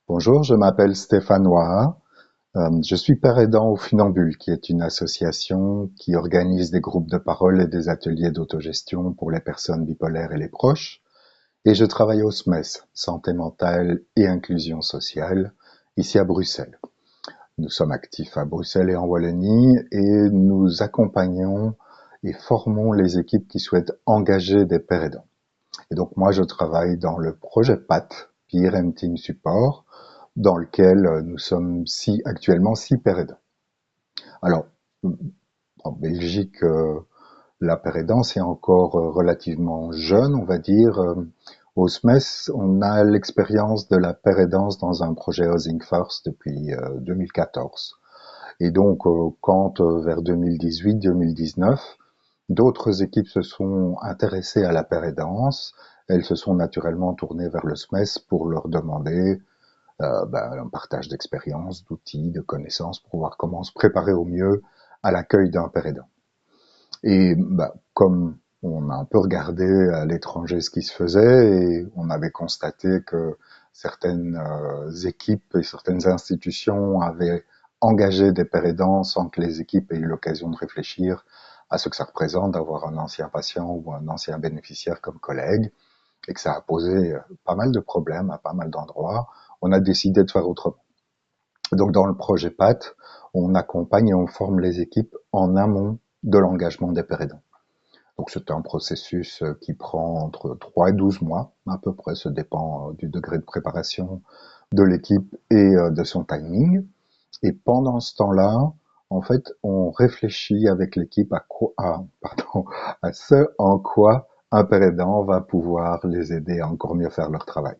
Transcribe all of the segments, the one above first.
Bonjour, je m'appelle Stéphane Waha. Je suis père aidant au Funambule, qui est une association qui organise des groupes de parole et des ateliers d'autogestion pour les personnes bipolaires et les proches. Et je travaille au SMES, Santé mentale et inclusion sociale, ici à Bruxelles. Nous sommes actifs à Bruxelles et en Wallonie et nous accompagnons et formons les équipes qui souhaitent engager des pères aidants. Et donc moi, je travaille dans le projet PAT, Peer and Team Support, dans lequel nous sommes actuellement 6 pères aidants. Alors, en Belgique, la pérédance est encore relativement jeune, on va dire. Au SMES, on a l'expérience de la pérédance dans un projet Housing First depuis 2014. Et donc, quand vers 2018-2019, d'autres équipes se sont intéressées à la pérédance, elles se sont naturellement tournées vers le SMES pour leur demander un partage d'expériences, d'outils, de connaissances pour voir comment se préparer au mieux à l'accueil d'un père aidant. Et comme on a un peu regardé à l'étranger ce qui se faisait et on avait constaté que certaines équipes et certaines institutions avaient engagé des pères aidants sans que les équipes aient eu l'occasion de réfléchir à ce que ça représente d'avoir un ancien patient ou un ancien bénéficiaire comme collègue, et que ça a posé pas mal de problèmes à pas mal d'endroits, on a décidé de faire autrement. Donc dans le projet PAT, on accompagne et on forme les équipes en amont de l'engagement des pères aidants. Donc c'est un processus qui prend entre 3 et 12 mois, à peu près, ça dépend du degré de préparation de l'équipe et de son timing. Et pendant ce temps-là, en fait, on réfléchit avec l'équipe à ce en quoi un père aidant va pouvoir les aider à encore mieux faire leur travail.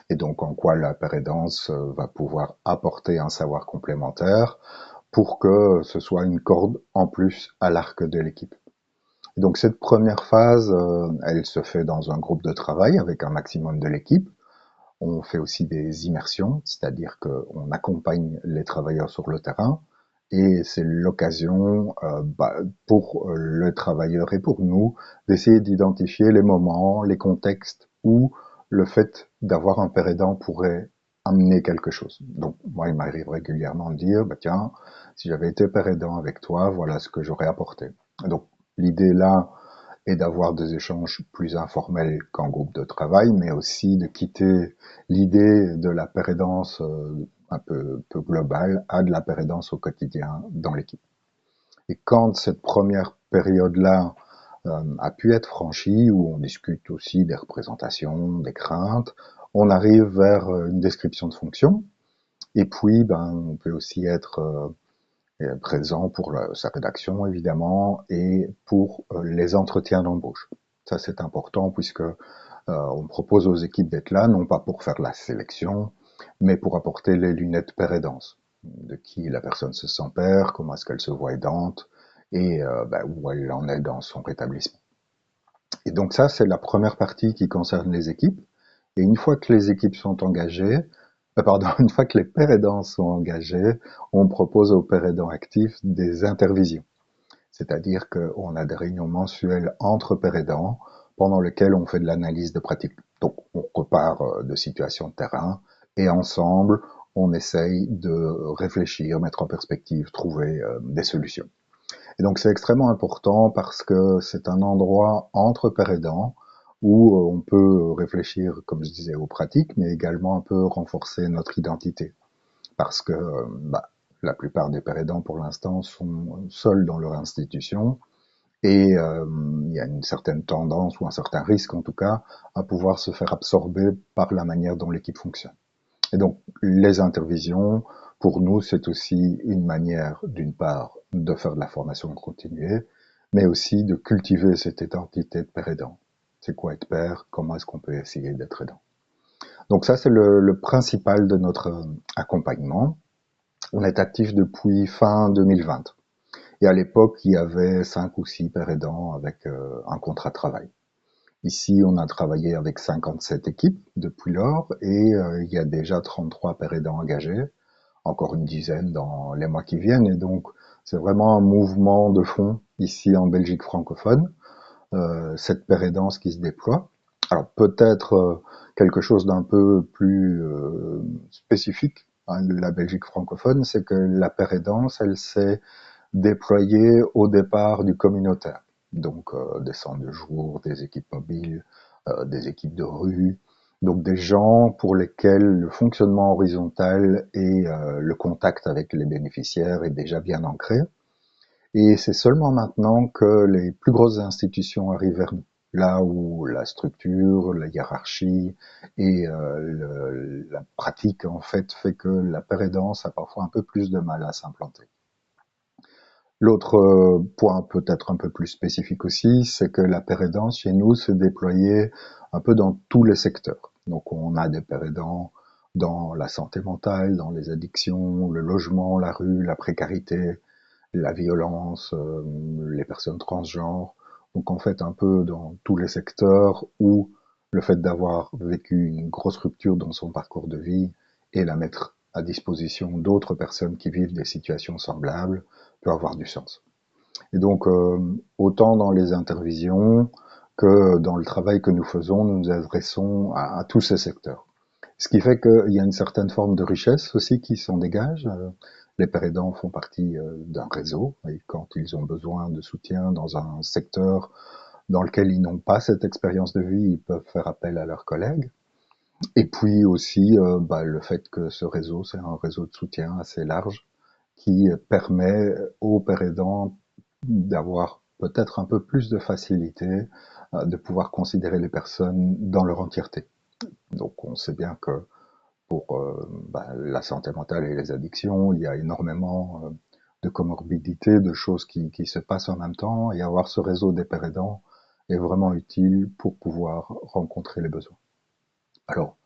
Et donc en quoi la pérédance va pouvoir apporter un savoir complémentaire pour que ce soit une corde en plus à l'arc de l'équipe. Et donc cette première phase, elle se fait dans un groupe de travail avec un maximum de l'équipe. On fait aussi des immersions, c'est-à-dire qu'on accompagne les travailleurs sur le terrain et c'est l'occasion pour le travailleur et pour nous d'essayer d'identifier les moments, les contextes où le fait d'avoir un père aidant pourrait amener quelque chose. Donc moi, il m'arrive régulièrement de dire, tiens, si j'avais été père aidant avec toi, voilà ce que j'aurais apporté. Donc l'idée là, et d'avoir des échanges plus informels qu'en groupe de travail, mais aussi de quitter l'idée de la pérédance un peu globale à de la pérédance au quotidien dans l'équipe. Et quand cette première période-là a pu être franchie, où on discute aussi des représentations, des craintes, on arrive vers une description de fonction, et puis on peut aussi être présent pour sa rédaction évidemment et pour les entretiens d'embauche. Ça c'est important puisque on propose aux équipes d'être là non pas pour faire la sélection mais pour apporter les lunettes père aidance, de qui la personne se sent père, comment est-ce qu'elle se voit aidante et où elle en est dans son rétablissement. Et donc ça c'est la première partie qui concerne les équipes. Et une fois que les équipes sont engagées, une fois que les pères aidants sont engagés, on propose aux pères aidants actifs des intervisions. C'est-à-dire qu'on a des réunions mensuelles entre pères aidants pendant lesquelles on fait de l'analyse de pratique. Donc on repart de situations de terrain et ensemble on essaye de réfléchir, mettre en perspective, trouver des solutions. Et donc c'est extrêmement important parce que c'est un endroit entre pères aidants où on peut réfléchir, comme je disais, aux pratiques, mais également un peu renforcer notre identité. Parce que la plupart des pères aidants, pour l'instant, sont seuls dans leur institution et il y a une certaine tendance, ou un certain risque en tout cas, à pouvoir se faire absorber par la manière dont l'équipe fonctionne. Et donc, les intervisions, pour nous, c'est aussi une manière, d'une part, de faire de la formation continuée, mais aussi de cultiver cette identité de père aidant. C'est quoi être père? Comment est-ce qu'on peut essayer d'être aidant? Donc ça, c'est le principal de notre accompagnement. On est actif depuis fin 2020. Et à l'époque, il y avait 5 ou 6 pères aidants avec un contrat de travail. Ici, on a travaillé avec 57 équipes depuis lors et il y a déjà 33 pères aidants engagés, encore une dizaine dans les mois qui viennent. Et donc, c'est vraiment un mouvement de fond ici en Belgique francophone, cette père aidance qui se déploie. Alors peut-être quelque chose d'un peu plus spécifique hein, de la Belgique francophone, c'est que la paire aidance, elle s'est déployée au départ du communautaire. Donc des centres de jour, des équipes mobiles, des équipes de rue, donc des gens pour lesquels le fonctionnement horizontal et le contact avec les bénéficiaires est déjà bien ancré. Et c'est seulement maintenant que les plus grosses institutions arrivent vers nous, là où la structure, la hiérarchie et la pratique en fait que la paire aidance a parfois un peu plus de mal à s'implanter. L'autre point peut-être un peu plus spécifique aussi, c'est que la paire aidance chez nous se déployait un peu dans tous les secteurs. Donc on a des paires aidants dans la santé mentale, dans les addictions, le logement, la rue, la précarité, la violence, les personnes transgenres. Donc en fait un peu dans tous les secteurs où le fait d'avoir vécu une grosse rupture dans son parcours de vie et la mettre à disposition d'autres personnes qui vivent des situations semblables peut avoir du sens. Et donc autant dans les intervisions que dans le travail que nous faisons, nous nous adressons à tous ces secteurs. Ce qui fait qu'il y a une certaine forme de richesse aussi qui s'en dégage. Les pères aidants font partie d'un réseau et quand ils ont besoin de soutien dans un secteur dans lequel ils n'ont pas cette expérience de vie, ils peuvent faire appel à leurs collègues. Et puis aussi le fait que ce réseau, c'est un réseau de soutien assez large qui permet aux pères aidants d'avoir peut-être un peu plus de facilité, de pouvoir considérer les personnes dans leur entièreté. Donc on sait bien que pour la santé mentale et les addictions, il y a énormément de comorbidités, de choses qui se passent en même temps, et avoir ce réseau des pères aidants est vraiment utile pour pouvoir rencontrer les besoins. Alors,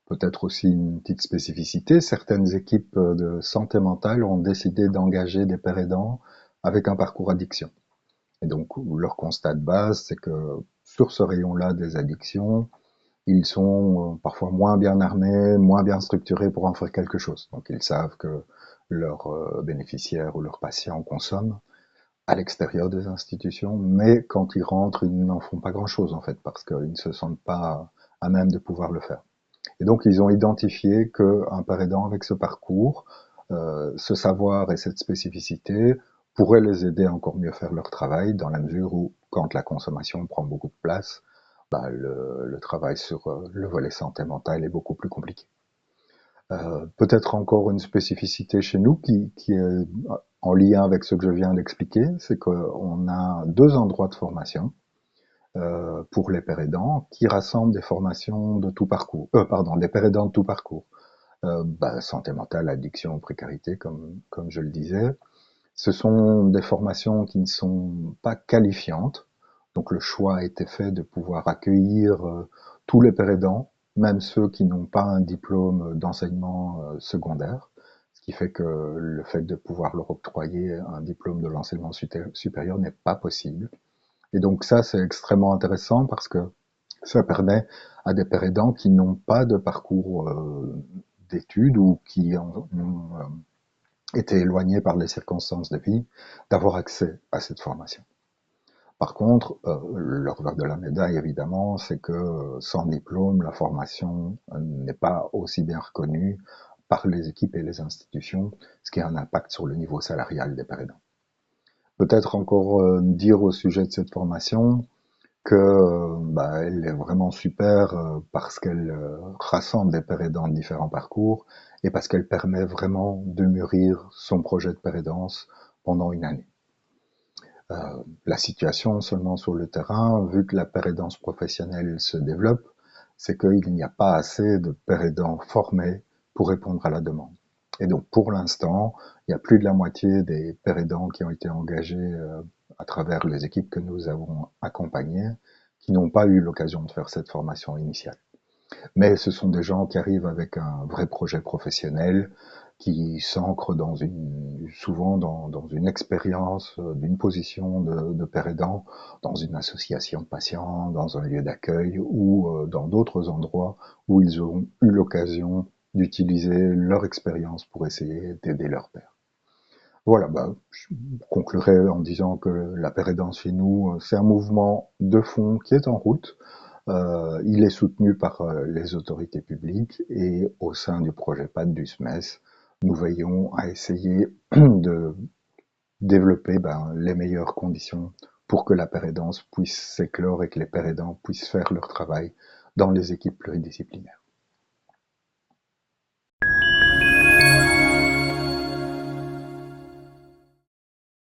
peut-être aussi une petite spécificité, certaines équipes de santé mentale ont décidé d'engager des pères aidants avec un parcours addiction. Et donc, leur constat de base, c'est que sur ce rayon-là des addictions, ils sont parfois moins bien armés, moins bien structurés pour en faire quelque chose. Donc ils savent que leurs bénéficiaires ou leurs patients consomment à l'extérieur des institutions, mais quand ils rentrent, ils n'en font pas grand-chose en fait, parce qu'ils ne se sentent pas à même de pouvoir le faire. Et donc ils ont identifié qu'un père aidant avec ce parcours, ce savoir et cette spécificité pourrait les aider à encore mieux faire leur travail, dans la mesure où, quand la consommation prend beaucoup de place, le travail sur le volet santé mentale est beaucoup plus compliqué. Peut-être encore une spécificité chez nous qui est en lien avec ce que je viens d'expliquer, c'est qu'on a 2 endroits de formation pour les pères aidants qui rassemblent des formations de tout parcours, des pères aidants de tout parcours. Santé mentale, addiction, précarité, comme je le disais. Ce sont des formations qui ne sont pas qualifiantes, donc le choix a été fait de pouvoir accueillir tous les pères aidants, même ceux qui n'ont pas un diplôme d'enseignement secondaire, ce qui fait que le fait de pouvoir leur octroyer un diplôme de l'enseignement supérieur n'est pas possible. Et donc ça, c'est extrêmement intéressant parce que ça permet à des pères aidants qui n'ont pas de parcours d'études ou qui ont été éloignés par les circonstances de vie, d'avoir accès à cette formation. Par contre, le revers de la médaille, évidemment, c'est que sans diplôme, la formation n'est pas aussi bien reconnue par les équipes et les institutions, ce qui a un impact sur le niveau salarial des pères aidants. Peut-être encore dire au sujet de cette formation que elle est vraiment super parce qu'elle rassemble des pères aidants de différents parcours et parce qu'elle permet vraiment de mûrir son projet de père aidance pendant une année. La situation seulement sur le terrain, vu que la paire aidance professionnelle se développe, c'est qu'il n'y a pas assez de pères aidants formés pour répondre à la demande. Et donc pour l'instant, il y a plus de la moitié des pères aidants qui ont été engagés à travers les équipes que nous avons accompagnées qui n'ont pas eu l'occasion de faire cette formation initiale. Mais ce sont des gens qui arrivent avec un vrai projet professionnel, qui s'ancrent souvent dans une expérience, d'une position de père aidant, dans une association de patients, dans un lieu d'accueil ou dans d'autres endroits où ils ont eu l'occasion d'utiliser leur expérience pour essayer d'aider leur père. Voilà, je conclurai en disant que la paire aidance chez nous, c'est un mouvement de fond qui est en route, Il est soutenu par les autorités publiques et au sein du projet PAD du SMES, nous veillons à essayer de développer les meilleures conditions pour que la paire puisse s'éclore et que les pères aidants puissent faire leur travail dans les équipes pluridisciplinaires.